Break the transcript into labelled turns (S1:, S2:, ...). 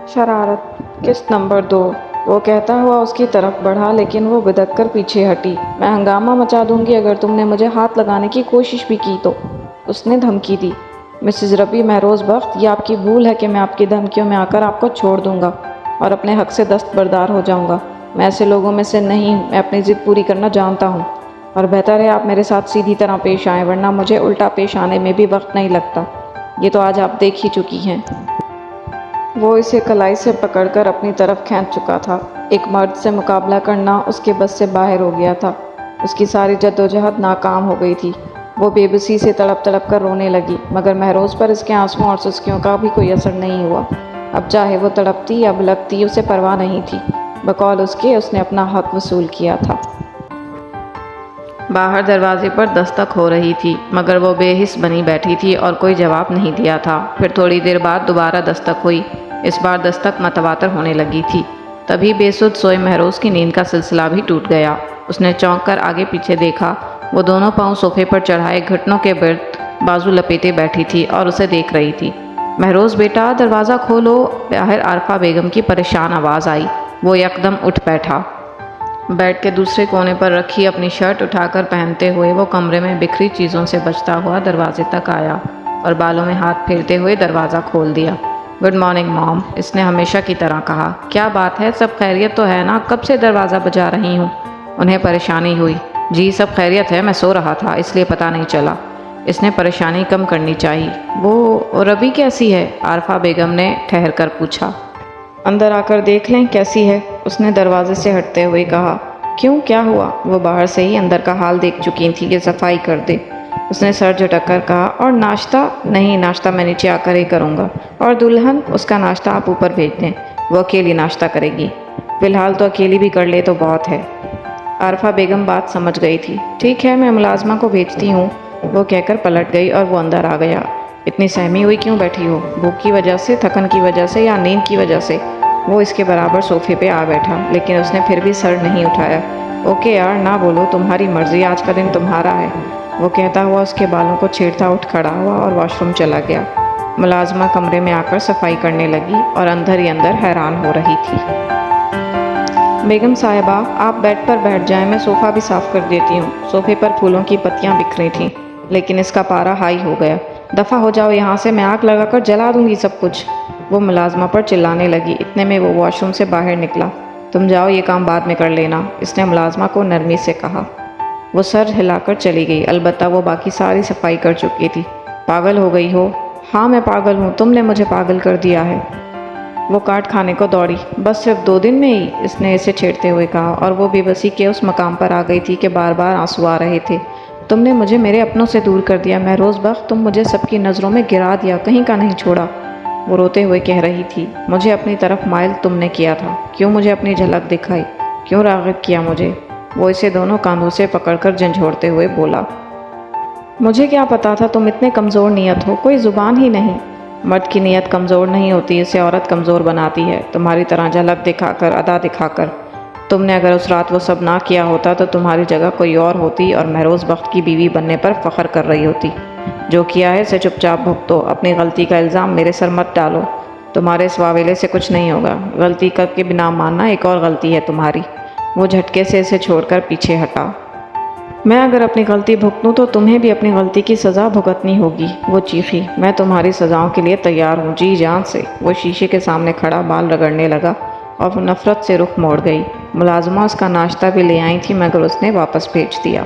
S1: शरारत। किस्त नंबर 2। वो कहता हुआ उसकी तरफ बढ़ा, लेकिन वो बिदक कर पीछे हटी। मैं हंगामा मचा दूंगी अगर तुमने मुझे हाथ लगाने की कोशिश भी की तो, उसने धमकी दी। मिसेज रबी महरोज़ बख्त, ये आपकी भूल है कि मैं आपकी धमकियों में आकर आपको छोड़ दूंगा और अपने हक से दस्तबरदार हो जाऊंगा। मैं ऐसे लोगों में से नहीं, मैं अपनी ज़िद पूरी करना जानता हूँ और बेहतर है आप मेरे साथ सीधी तरह पेश आएँ, वरना मुझे उल्टा पेश आने में भी वक्त नहीं लगता। ये तो आज आप देख ही चुकी हैं। वो इसे कलाई से पकड़कर अपनी तरफ खींच चुका था। एक मर्द से मुकाबला करना उसके बस से बाहर हो गया था। उसकी सारी जद्दोजहद नाकाम हो गई थी। वो बेबसी से तड़प तड़प कर रोने लगी, मगर महरोज़ पर इसके आंसुओं और सुस्कियों का भी कोई असर नहीं हुआ। अब चाहे वो तड़पती या बिलखती, उसे परवाह नहीं थी। बकौल उसके उसने अपना हक वसूल किया था। बाहर दरवाजे पर दस्तक हो रही थी, मगर वो बेहिस बनी बैठी थी और कोई जवाब नहीं दिया था। फिर थोड़ी देर बाद दोबारा दस्तक हुई। इस बार दस्तक मतवातर होने लगी थी। तभी बेसुध सोए महरोज़ की नींद का सिलसिला भी टूट गया। उसने चौंक कर आगे पीछे देखा। वो दोनों पांव सोफे पर चढ़ाए घुटनों के बिर्द बाजू लपेटे बैठी थी और उसे देख रही थी। महरोज़ बेटा, दरवाज़ा खोलो। बाहर आरफा बेगम की परेशान आवाज़ आई। वो यकदम उठ बैठा। बेड के दूसरे कोने पर रखी अपनी शर्ट उठाकर पहनते हुए वो कमरे में बिखरी चीज़ों से बचता हुआ दरवाजे तक आया और बालों में हाथ फेरते हुए दरवाज़ा खोल दिया। गुड मॉर्निंग मॉम, इसने हमेशा की तरह कहा। क्या बात है, सब खैरियत तो है ना? कब से दरवाज़ा बजा रही हूँ? उन्हें परेशानी हुई। जी सब खैरियत है, मैं सो रहा था इसलिए पता नहीं चला। इसने परेशानी कम करनी चाहिए। वो रबी कैसी है? आरफा बेगम ने ठहर कर पूछा। अंदर आकर देख लें कैसी है, उसने दरवाजे से हटते हुए कहा। क्यों, क्या हुआ? वो बाहर से ही अंदर का हाल देख चुकी थी कि सफाई कर दे। उसने सर झटक कर कहा। और नाश्ता? नहीं, नाश्ता मैं नीचे आकर ही करूँगा। और दुल्हन, उसका नाश्ता आप ऊपर भेज दें, वो अकेली नाश्ता करेगी। फ़िलहाल तो अकेली भी कर ले तो बहुत है। आरफा बेगम बात समझ गई थी। ठीक है, मैं मुलाजमा को भेजती हूँ, वो कहकर पलट गई और वो अंदर आ गया। इतनी सहमी हुई क्यों बैठी हो? भूख की वजह से, थकन की वजह से या नींद की वजह से? वो इसके बराबर सोफे पे आ बैठा, लेकिन उसने फिर भी सर नहीं उठाया। ओके यार, ना बोलो, तुम्हारी मर्जी, आज का दिन तुम्हारा है, वो कहता हुआ उसके बालों को छेड़ता उठ खड़ा हुआ और वॉशरूम चला गया। मुलाजमा कमरे में आकर सफाई करने लगी और अंदर ही अंदर हैरान हो रही थी। बेगम साहिबा, आप बेड पर बैठ जाएं, मैं सोफ़ा भी साफ़ कर देती हूँ। सोफे पर फूलों की पत्तियाँ बिखरी थीं, लेकिन इसका पारा हाई हो गया। दफ़ा हो जाओ यहाँ से, मैं आग लगाकर जला दूंगी सब कुछ, वो मुलाजमा पर चिल्लाने लगी। इतने में वो वॉशरूम से बाहर निकला। तुम जाओ, ये काम बाद में कर लेना, इसने मुलाजमा को नरमी से कहा। वो सर हिलाकर चली गई। अलबत्ता वो बाकी सारी सफाई कर चुकी थी। पागल हो गई हो? हाँ मैं पागल हूँ, तुमने मुझे पागल कर दिया है। वो काट खाने को दौड़ी। बस सिर्फ 2 दिन में ही, इसने इसे छेड़ते हुए कहा, और वो बेबसी के उस मकाम पर आ गई थी कि बार बार आंसू आ रहे थे। तुमने मुझे मेरे अपनों से दूर कर दिया महरोज़ बख्त, तुम मुझे सबकी नज़रों में गिरा दिया, कहीं का नहीं छोड़ा, वो रोते हुए कह रही थी। मुझे अपनी तरफ माइल तुमने किया था, क्यों मुझे अपनी झलक दिखाई, क्यों राग़िब किया मुझे? वो इसे दोनों कांधों से पकड़कर झंझोड़ते हुए बोला। मुझे क्या पता था तुम इतने कमज़ोर नीयत हो, कोई ज़ुबान ही नहीं। मर्द की नीयत कमज़ोर नहीं होती, इसे औरत कमज़ोर बनाती है, तुम्हारी तरह झलक दिखाकर, अदा दिखाकर। तुमने अगर उस रात वो सब ना किया होता तो तुम्हारी जगह कोई और होती और महरोज़ बख्त की बीवी बनने पर फ़ख्र कर रही होती। जो किया है इसे चुपचाप भुगतो, अपनी गलती का इल्ज़ाम मेरे सर मत डालो। तुम्हारे इस वावेले से कुछ नहीं होगा। गलती करके बिना मानना एक और गलती है तुम्हारी। वो झटके से इसे छोड़कर पीछे हटा। मैं अगर अपनी गलती भुगतूँ तो तुम्हें भी अपनी गलती की सज़ा भुगतनी होगी, वो चीखी। मैं तुम्हारी सज़ाओं के लिए तैयार हूँ, जी जान से। वो शीशे के सामने खड़ा बाल रगड़ने लगा और वो नफ़रत से रुख मोड़ गई। मुलाजमा उसका नाश्ता भी ले आई थी, मगर उसने वापस भेज दिया।